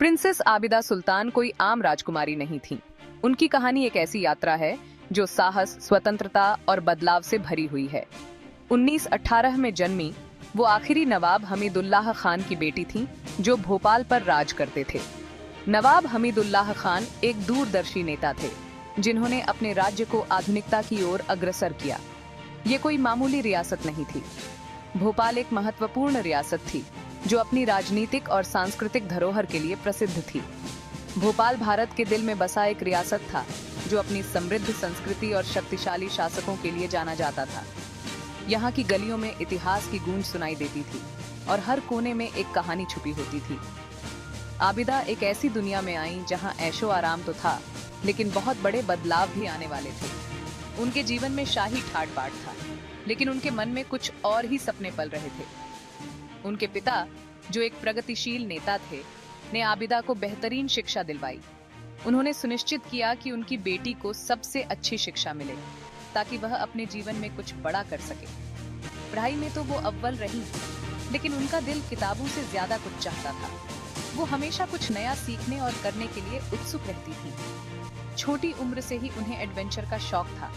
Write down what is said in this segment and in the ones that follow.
Princess Abida सुल्तान कोई आम राजकुमारी नहीं थी। उनकी कहानी एक ऐसी यात्रा है जो साहस, स्वतंत्रता और बदलाव से भरी हुई है। 1918 में जन्मी वो आखिरी नवाब हमीदुल्लाह खान की बेटी थी, जो भोपाल पर राज करते थे। नवाब हमीदुल्लाह खान एक दूरदर्शी नेता थे, जिन्होंने अपने राज्य को आधुनिकता की ओर अग्रसर किया। ये कोई मामूली रियासत नहीं थी। भोपाल एक महत्वपूर्ण रियासत थी, जो अपनी राजनीतिक और सांस्कृतिक धरोहर के लिए प्रसिद्ध थी। भोपाल भारत के दिल में बसा एक रियासत था, जो अपनी समृद्ध संस्कृति और शक्तिशाली शासकों के लिए जाना जाता था। यहाँ की गलियों में इतिहास की गूंज सुनाई देती थी और हर कोने में एक कहानी छुपी होती थी। आबिदा एक ऐसी दुनिया में आई जहाँ ऐशो आराम तो था, लेकिन बहुत बड़े बदलाव भी आने वाले थे। उनके जीवन में शाही ठाट बाट था, लेकिन उनके मन में कुछ और ही सपने पल रहे थे। उनके पिता, जो एक प्रगतिशील नेता थे, ने आबिदा को बेहतरीन शिक्षा दिलवाई। उन्होंने सुनिश्चित किया कि उनकी बेटी को सबसे अच्छी शिक्षा मिले, ताकि वह अपने जीवन में कुछ बड़ा कर सके। पढ़ाई में तो वो अव्वल रही, लेकिन उनका दिल किताबों से ज्यादा कुछ चाहता था। वो हमेशा कुछ नया सीखने और करने के लिए उत्सुक रहती थी। छोटी उम्र से ही उन्हें एडवेंचर का शौक था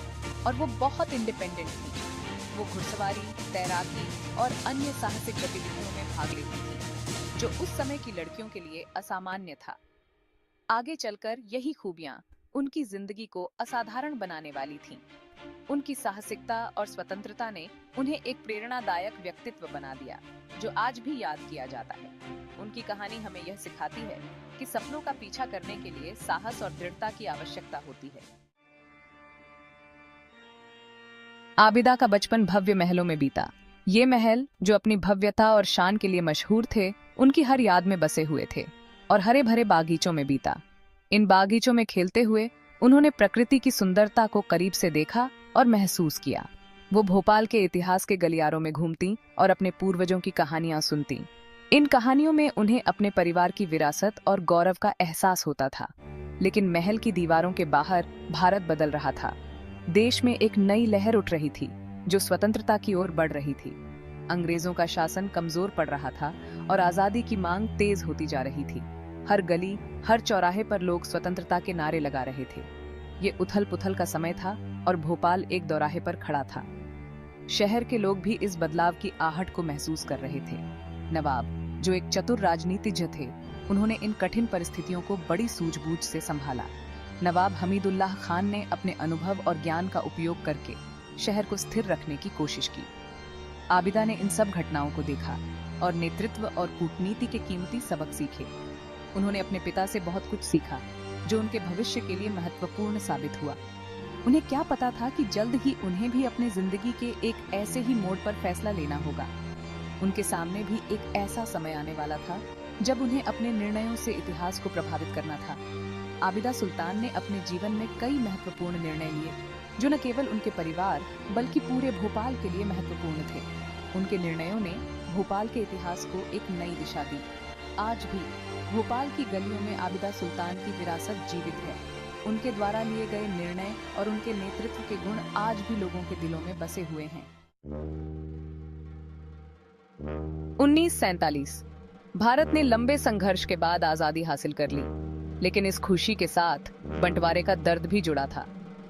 और वो बहुत इंडिपेंडेंट थी। वो घुड़सवारी, तैराकी और अन्य साहसिक गतिविधियों में भाग लेती थी, जो उस समय की लड़कियों के लिए असामान्य था। आगे चलकर यही खूबियां उनकी जिंदगी को असाधारण बनाने वाली थीं। उनकी साहसिकता और स्वतंत्रता ने उन्हें एक प्रेरणादायक व्यक्तित्व बना दिया, जो आज भी याद किया जाता है। उनकी कहानी हमें यह सिखाती है कि सपनों का पीछा करने के लिए साहस और दृढ़ता की आवश्यकता होती है। आबिदा का बचपन भव्य महलों में बीता। ये महल, जो अपनी भव्यता और शान के लिए मशहूर थे, उनकी हर याद में बसे हुए थे और हरे भरे बागीचों में बीता। इन बागीचों में खेलते हुए उन्होंने प्रकृति की सुंदरता को करीब से देखा और महसूस किया। वो भोपाल के इतिहास के गलियारों में घूमती और अपने पूर्वजों की कहानियां सुनती। इन कहानियों में उन्हें अपने परिवार की विरासत और गौरव का एहसास होता था। लेकिन महल की दीवारों के बाहर भारत बदल रहा था। देश में एक नई लहर उठ रही थी, जो स्वतंत्रता की ओर बढ़ रही थी। अंग्रेजों का शासन कमजोर पड़ रहा था और आजादी की मांग तेज होती जा रही थी। हर गली, हर चौराहे पर लोग स्वतंत्रता के नारे लगा रहे थे। ये उथल पुथल का समय था और भोपाल एक दौराहे पर खड़ा था। शहर के लोग भी इस बदलाव की आहट को महसूस कर रहे थे। नवाब, जो एक चतुर राजनीतिज्ञ थे, उन्होंने इन कठिन परिस्थितियों को बड़ी सूझबूझ से संभाला। नवाब हमीदुल्लाह खान ने अपने अनुभव और ज्ञान का उपयोग करके शहर को स्थिर रखने की कोशिश की। आबिदा ने इन सब घटनाओं को देखा और नेतृत्व और कूटनीति के कीमती सबक सीखे। उन्होंने अपने पिता से बहुत कुछ सीखा, जो उनके भविष्य के लिए महत्वपूर्ण साबित हुआ। उन्हें क्या पता था कि जल्द ही उन्हें भी अपनी जिंदगी के एक ऐसे ही मोड़ पर फैसला लेना होगा। उनके सामने भी एक ऐसा समय आने वाला था जब उन्हें अपने निर्णयों से इतिहास को प्रभावित करना था। आबिदा सुल्तान ने अपने जीवन में कई महत्वपूर्ण निर्णय लिए, जो न केवल उनके परिवार बल्कि पूरे भोपाल के लिए महत्वपूर्ण थे। उनके निर्णयों ने भोपाल के इतिहास को एक नई दिशा दी। आज भी भोपाल की गलियों में आबिदा सुल्तान की विरासत जीवित है। उनके द्वारा लिए गए निर्णय और उनके नेतृत्व के गुण आज भी लोगों के दिलों में बसे हुए हैं। 1947 भारत ने लंबे संघर्ष के बाद आजादी हासिल कर ली, लेकिन इस खुशी के साथ बंटवारे का दर्द भी जुड़ा था।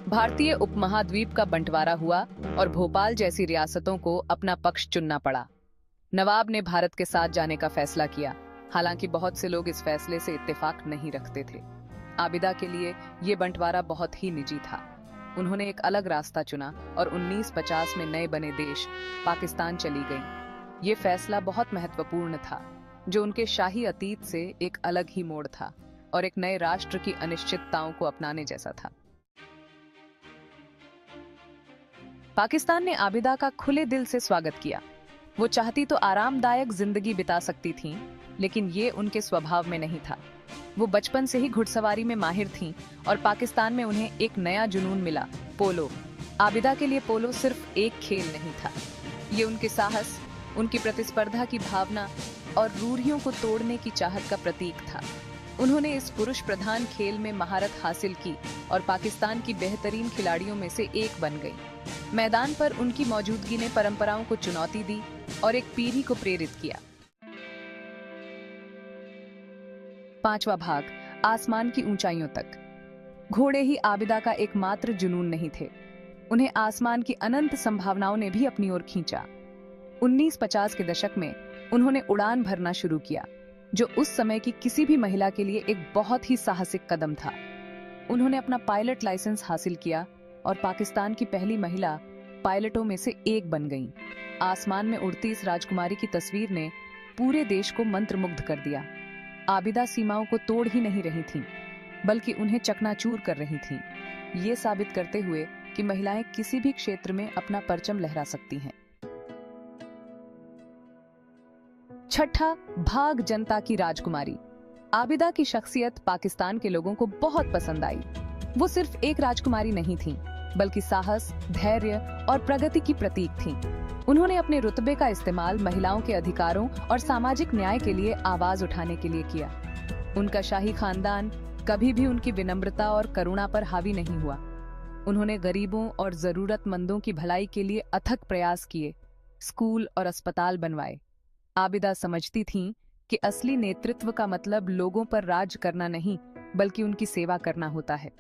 भारतीय उपमहाद्वीप का बंटवारा हुआ और भोपाल जैसी रियासतों को अपना पक्ष चुनना पड़ा। नवाब ने भारत के साथ जाने का फैसला किया, हालांकि बहुत से लोग इस फैसले से इत्तेफाक नहीं रखते थे। आबिदा के लिए ये बंटवारा बहुत ही निजी था। उन्होंने एक अलग रास्ता चुना और 1950 में नए बने देश पाकिस्तान चली गईं। ये फैसला बहुत महत्वपूर्ण था, जो उनके शाही अतीत से एक अलग ही मोड़ था और एक नए राष्ट्र की अनिश्चितताओं को अपनाने जैसा था। पाकिस्तान ने आबिदा का खुले दिल से स्वागत किया। वो चाहती तो आरामदायक जिंदगी बिता सकती थीं, लेकिन ये उनके स्वभाव में नहीं था। वो बचपन से ही घुड़सवारी में माहिर थीं और पाकिस्तान में उन्हें एक नया जुनून मिला, पोलो। आबिदा के लिए पोलो सिर्फ एक खेल नहीं था, ये उनके साहस, उनकी प्रतिस्पर्धा की भावना और रूढ़ियों को तोड़ने की चाहत का प्रतीक था। उन्होंने इस पुरुष प्रधान खेल में महारत हासिल की और पाकिस्तान की बेहतरीन खिलाड़ियों में से एक बन गई। मैदान पर उनकी मौजूदगी ने परंपराओं को चुनौती दी और एक पीढ़ी को प्रेरित किया। 5वां भाग, आसमान की ऊंचाइयों तक। घोड़े ही आबिदा का एकमात्र जुनून नहीं थे, उन्हें आसमान की अनंत संभावनाओं ने भी अपनी ओर खींचा। 1950 के दशक में उन्होंने उड़ान भरना शुरू किया, जो उस समय की किसी भी महिला के लिए एक बहुत ही साहसिक कदम था। उन्होंने अपना पायलट लाइसेंस हासिल किया और पाकिस्तान की पहली महिला पायलटों में से एक बन गईं। आसमान में उड़ती इस राजकुमारी की तस्वीर ने पूरे देश को मंत्रमुग्ध कर दिया। आबिदा सीमाओं को तोड़ ही नहीं रही थीं, बल्कि उन्हें चकनाचूर कर रही थीं, ये साबित करते हुए कि महिलाएं किसी भी क्षेत्र में अपना परचम लहरा सकती हैं। छठा भाग, जनता की राजकुमारी। आबिदा की शख्सियत पाकिस्तान के लोगों को बहुत पसंद आई। वो सिर्फ एक राजकुमारी नहीं थीं, बल्कि साहस, धैर्य और प्रगति की प्रतीक थीं। उन्होंने अपने रुतबे का इस्तेमाल महिलाओं के अधिकारों और सामाजिक न्याय के लिए आवाज उठाने के लिए किया। उनका शाही खानदान कभी भी उनकी विनम्रता और करुणा पर हावी नहीं हुआ। उन्होंने गरीबों और जरूरतमंदों की भलाई के लिए अथक प्रयास किए, स्कूल और अस्पताल बनवाए। आबिदा समझती थीं कि असली नेतृत्व का मतलब लोगों पर राज करना नहीं, बल्कि उनकी सेवा करना होता है।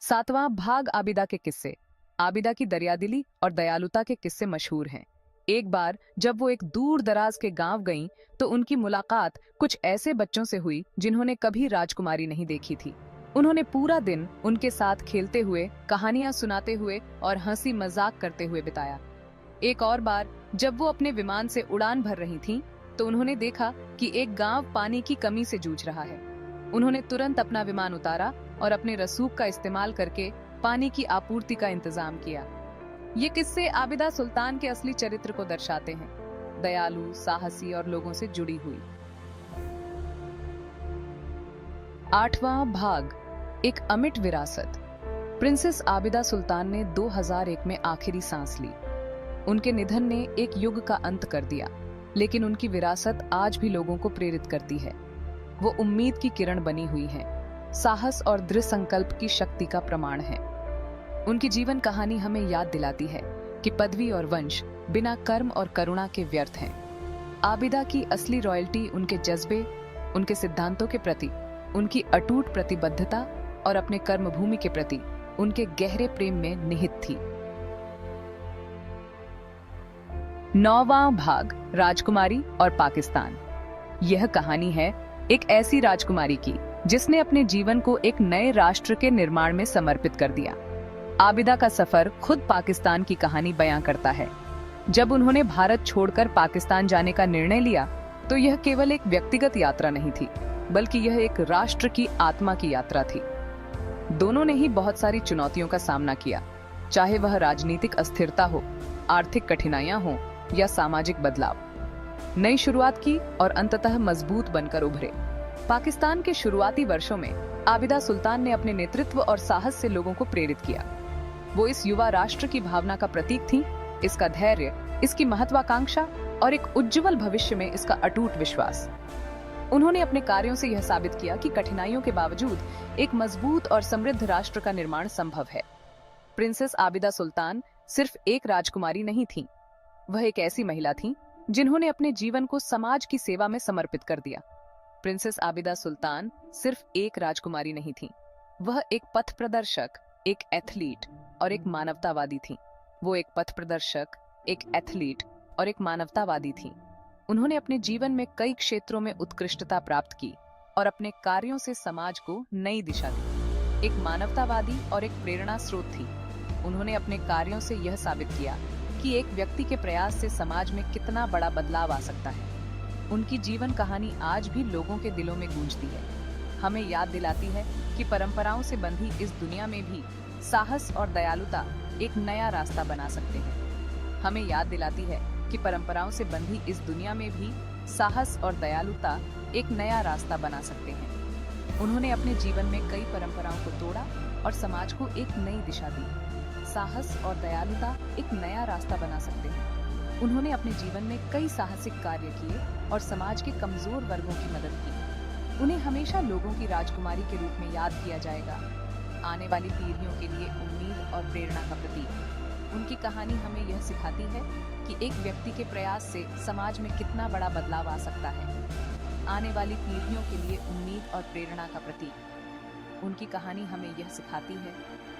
7वां भाग, आबिदा के किस्से। आबिदा की दरियादिली और दयालुता के किस्से मशहूर हैं। एक बार जब वो एक दूर दराज के गांव गईं, तो उनकी मुलाकात कुछ ऐसे बच्चों से हुई जिन्होंने कभी राजकुमारी नहीं देखी थी। उन्होंने पूरा दिन उनके साथ खेलते हुए, कहानियां सुनाते हुए और हंसी मजाक करते हुए बिताया। एक और बार जब वो अपने विमान से उड़ान भर रही थीं, तो उन्होंने देखा कि एक गांव पानी की कमी से जूझ रहा है। उन्होंने तुरंत अपना विमान उतारा और अपने रसूख का इस्तेमाल करके पानी की आपूर्ति का इंतजाम किया। ये किस्से आबिदा सुल्तान के असली चरित्र को दर्शाते हैं, दयालु, साहसी और लोगों से जुड़ी हुई। 8वां भाग, एक अमिट विरासत। प्रिंसेस आबिदा सुल्तान ने 2001 में आखिरी सांस ली। उनके निधन ने एक युग का अंत कर दिया, लेकिन उनकी विरासत आज भी लोगों को प्रेरित करती है। वो उम्मीद की किरण बनी हुई है, साहस और दृढ़ संकल्प की शक्ति का प्रमाण है। उनकी जीवन कहानी हमें याद दिलाती है कि पदवी और वंश बिना कर्म और करुणा के व्यर्थ हैं। आबिदा की असली रॉयल्टी उनके जज्बे, उनके सिद्धांतों के प्रति उनकी अटूट प्रतिबद्धता और अपने कर्मभूमि के प्रति उनके गहरे प्रेम में निहित थी। 9वां भाग, राजकुमारी और पाकिस्तान। यह कहानी है एक ऐसी राजकुमारी की जिसने अपने जीवन को एक नए राष्ट्र के निर्माण में समर्पित कर दिया। आबिदा का सफर खुद पाकिस्तान की कहानी बयां करता है। जब उन्होंने भारत छोड़कर पाकिस्तान जाने का निर्णय लिया, तो यह केवल एक व्यक्तिगत यात्रा नहीं थी, बल्कि यह एक राष्ट्र की आत्मा की यात्रा थी। दोनों ने ही बहुत सारी चुनौतियों का सामना किया, चाहे वह राजनीतिक अस्थिरता हो, आर्थिक कठिनाइयां हो या सामाजिक बदलाव। नई शुरुआत की और अंततः मजबूत बनकर उभरे। पाकिस्तान के शुरुआती वर्षों में आबिदा सुल्तान ने अपने नेतृत्व और साहस से लोगों को प्रेरित किया। वो इस युवा राष्ट्र की भावना का प्रतीक थीं, इसका धैर्य, इसकी महत्वाकांक्षा और एक उज्जवल भविष्य में इसका अटूट विश्वास। उन्होंने अपने कार्यों से यह साबित किया कि कठिनाइयों के बावजूद एक मजबूत और समृद्ध राष्ट्र का निर्माण संभव है। प्रिंसेस आबिदा सुल्तान सिर्फ एक राजकुमारी नहीं थीं, वह एक ऐसी महिला थीं जिन्होंने अपने जीवन को समाज की सेवा में समर्पित कर दिया। प्रिंसेस आबिदा सुल्तान सिर्फ एक राजकुमारी नहीं थीं, वह एक पथ प्रदर्शक, एक एथलीट और एक मानवतावादी थीं। वो एक पथ प्रदर्शक, एक एथलीट और एक मानवतावादी थीं। उन्होंने अपने जीवन में कई क्षेत्रों में उत्कृष्टता प्राप्त की और अपने कार्यों से समाज को नई दिशा दी। एक मानवतावादी और एक प्रेरणा स्रोत थी। उन्होंने अपने कार्यों से यह साबित किया कि एक व्यक्ति के प्रयास से समाज में कितना बड़ा बदलाव आ सकता है। उनकी जीवन कहानी आज भी लोगों के दिलों में गूंजती है, हमें याद दिलाती है कि परंपराओं से बंधी इस दुनिया में भी साहस और दयालुता एक नया रास्ता बना सकते हैं। हमें याद दिलाती है कि परंपराओं से बंधी इस दुनिया में भी साहस और दयालुता एक नया रास्ता बना सकते हैं। उन्होंने अपने जीवन में कई परंपराओं को तोड़ा और समाज को एक नई दिशा दी। साहस और दयालुता एक नया रास्ता बना सकते हैं। उन्होंने अपने जीवन में कई साहसिक कार्य किए और समाज के कमजोर वर्गों की मदद की। उन्हें हमेशा लोगों की राजकुमारी के रूप में याद किया जाएगा, आने वाली पीढ़ियों के लिए उम्मीद और प्रेरणा का प्रतीक। उनकी कहानी हमें यह सिखाती है कि एक व्यक्ति के प्रयास से समाज में कितना बड़ा बदलाव आ सकता है। आने वाली पीढ़ियों के लिए उम्मीद और प्रेरणा का प्रतीक। उनकी कहानी हमें यह सिखाती है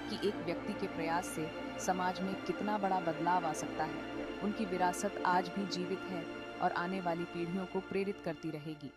कि एक व्यक्ति के प्रयास से समाज में कितना बड़ा बदलाव आ सकता है। उनकी विरासत आज भी जीवित है और आने वाली पीढ़ियों को प्रेरित करती रहेगी।